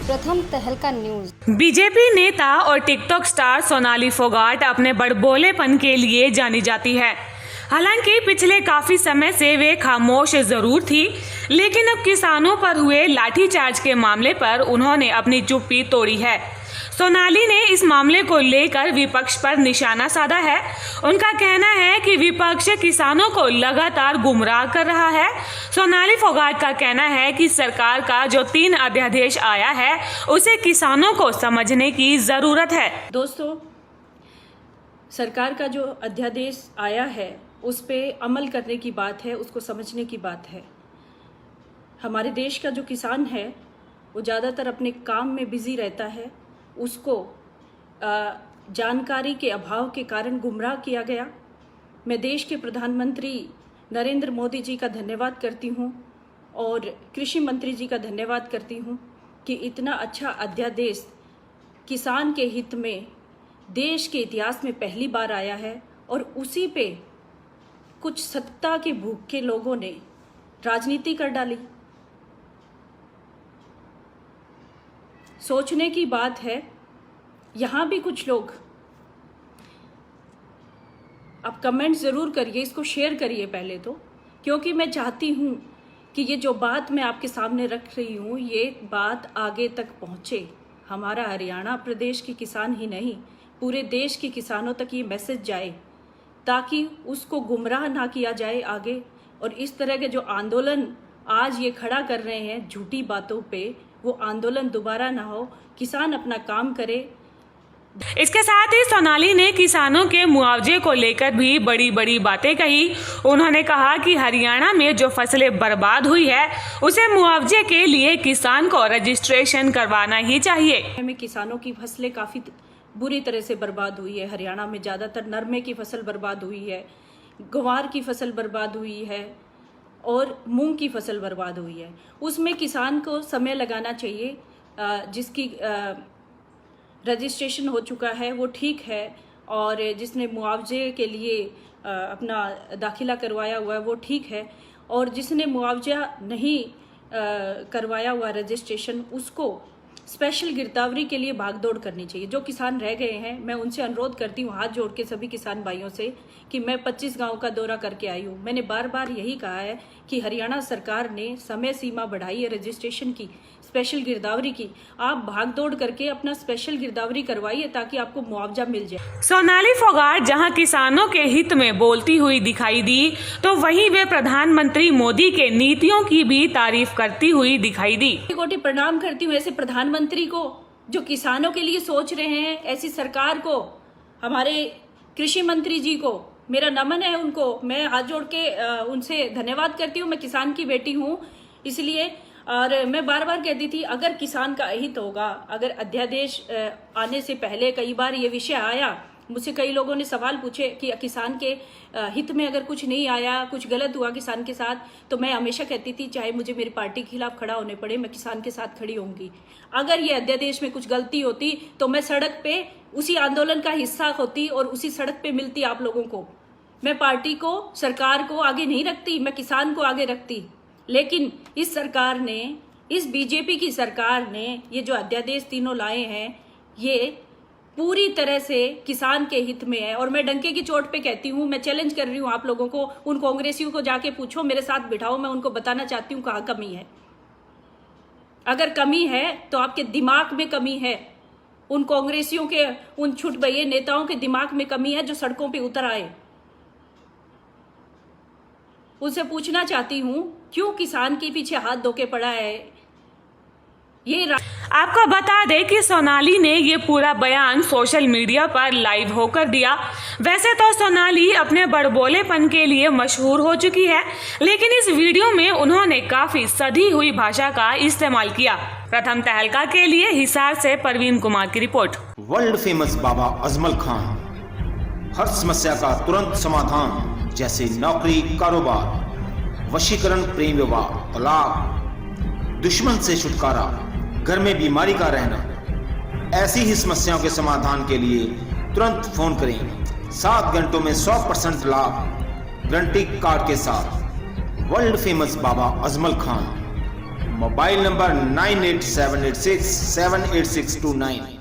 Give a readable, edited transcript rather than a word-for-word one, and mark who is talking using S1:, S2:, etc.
S1: प्रथम तहलका news.
S2: BJP नेता और टिकटॉक स्टार सोनाली फोगाट अपने बड़बोलेपन के लिए जानी जाती है। हालांकि पिछले काफी समय से वे खामोश जरूर थी, लेकिन अब किसानों पर हुए लाठीचार्ज के मामले पर उन्होंने अपनी चुप्पी तोड़ी है। सोनाली ने इस मामले को लेकर विपक्ष पर निशाना साधा है। उनका कहना है कि विपक्ष किसानों को लगातार गुमराह कर रहा है। सोनाली फोगाट का कहना है कि सरकार का जो 3 अध्यादेश आया है उसे किसानों को समझने की जरूरत है।
S3: दोस्तों, सरकार का जो अध्यादेश आया है उस पे अमल करने की बात है, उसको समझने की बात है। हमारे देश का जो किसान है वो ज़्यादातर अपने काम में बिजी रहता है, उसको जानकारी के अभाव के कारण गुमराह किया गया। मैं देश के प्रधानमंत्री नरेंद्र मोदी जी का धन्यवाद करती हूँ और कृषि मंत्री जी का धन्यवाद करती हूँ कि इतना अच्छा अध्यादेश किसान के हित में देश के इतिहास में पहली बार आया है। और उसी पे कुछ सत्ता के भूख के लोगों ने राजनीति कर डाली। सोचने की बात है, यहाँ भी कुछ लोग, आप कमेंट ज़रूर करिए, इसको शेयर करिए पहले तो, क्योंकि मैं चाहती हूँ कि ये जो बात मैं आपके सामने रख रही हूँ ये बात आगे तक पहुँचे। हमारा हरियाणा प्रदेश के किसान ही नहीं, पूरे देश के किसानों तक ये मैसेज जाए ताकि उसको गुमराह ना किया जाए आगे। और इस तरह के जो आंदोलन आज ये खड़ा कर रहे हैं झूठी बातों पे, वो आंदोलन दोबारा ना हो, किसान अपना काम करे।
S2: इसके साथ ही सोनाली ने किसानों के मुआवजे को लेकर भी बड़ी बड़ी बातें कही। उन्होंने कहा कि हरियाणा में जो फसलें बर्बाद हुई है उसे मुआवजे के लिए किसान को रजिस्ट्रेशन करवाना ही चाहिए।
S3: में किसानों की फसलें काफ़ी बुरी तरह से बर्बाद हुई है। हरियाणा में ज़्यादातर नरमे की फसल बर्बाद हुई है, ग्वार की फसल बर्बाद हुई है और मूंग की फसल बर्बाद हुई है। उसमें किसान को समय लगाना चाहिए। जिसकी रजिस्ट्रेशन हो चुका है वो ठीक है, और जिसने मुआवजे के लिए अपना दाखिला करवाया हुआ है वो ठीक है, और जिसने मुआवजा नहीं करवाया हुआ रजिस्ट्रेशन उसको स्पेशल गिरदावरी के लिए भागदौड़ करनी चाहिए। जो किसान रह गए हैं मैं उनसे अनुरोध करती हूँ, हाथ जोड़ के सभी किसान भाइयों से, कि मैं 25 गांव का दौरा करके आई हूँ। मैंने बार बार यही कहा है कि हरियाणा सरकार ने समय सीमा बढ़ाई है रजिस्ट्रेशन की, स्पेशल गिरदावरी की। आप भागदौड़ करके अपना स्पेशल गिरदावरी करवाइए ताकि आपको मुआवजा मिल जाए।
S2: सोनाली फोगाट जहां किसानों के हित में बोलती हुई दिखाई दी, तो वहीं वे प्रधानमंत्री मोदी के नीतियों की भी तारीफ करती हुई दिखाई दी।
S3: कोटि प्रणाम करती हूँ ऐसे प्रधानमंत्री को जो किसानों के लिए सोच रहे हैं, ऐसी सरकार को, हमारे कृषि मंत्री जी को मेरा नमन है। उनको मैं हाथ जोड़ के उनसे धन्यवाद करती हूँ। मैं किसान की बेटी हूँ इसलिए। और मैं बार बार कहती थी, अगर किसान का हित होगा, अगर अध्यादेश आने से पहले कई बार ये विषय आया, मुझसे कई लोगों ने सवाल पूछे कि किसान के हित में अगर कुछ नहीं आया, कुछ गलत हुआ किसान के साथ, तो मैं हमेशा कहती थी चाहे मुझे मेरी पार्टी के खिलाफ खड़ा होने पड़े, मैं किसान के साथ खड़ी होंगी। अगर ये अध्यादेश में कुछ गलती होती तो मैं सड़क पे उसी आंदोलन का हिस्सा होती और उसी सड़क पे मिलती आप लोगों को। मैं पार्टी को, सरकार को आगे नहीं रखती, मैं किसान को आगे रखती। लेकिन इस सरकार ने, इस बीजेपी की सरकार ने ये जो अध्यादेश तीनों लाए हैं ये पूरी तरह से किसान के हित में है। और मैं डंके की चोट पे कहती हूँ, मैं चैलेंज कर रही हूँ आप लोगों को, उन कांग्रेसियों को जाके पूछो, मेरे साथ बिठाओ, मैं उनको बताना चाहती हूँ कहाँ कमी है। अगर कमी है तो आपके दिमाग में कमी है। उन कांग्रेसियों के, उन छुट भैये नेताओं के दिमाग में कमी है जो सड़कों पर उतर आए। उनसे पूछना चाहती हूँ क्यों किसान के पीछे हाथ धोके पड़ा है। ये
S2: आपको बता दें कि सोनाली ने ये पूरा बयान सोशल मीडिया पर लाइव होकर दिया। वैसे तो सोनाली अपने बड़बोलेपन के लिए मशहूर हो चुकी है, लेकिन इस वीडियो में उन्होंने काफी सधी हुई भाषा का इस्तेमाल किया। प्रथम तहलका के लिए हिसार से परवीन कुमार की रिपोर्ट।
S4: वर्ल्ड फेमस बाबा अजमल खान, हर समस्या का तुरंत समाधान, जैसे नौकरी, कारोबार, वशीकरण, प्रेम विवाह, तलाक, दुश्मन से छुटकारा, घर में बीमारी का रहना, ऐसी ही समस्याओं के समाधान के लिए तुरंत फोन करें। 7 घंटों में 100% लाभ गारंटी कार्ड के साथ। वर्ल्ड फेमस बाबा अजमल खान, मोबाइल नंबर 9878678629।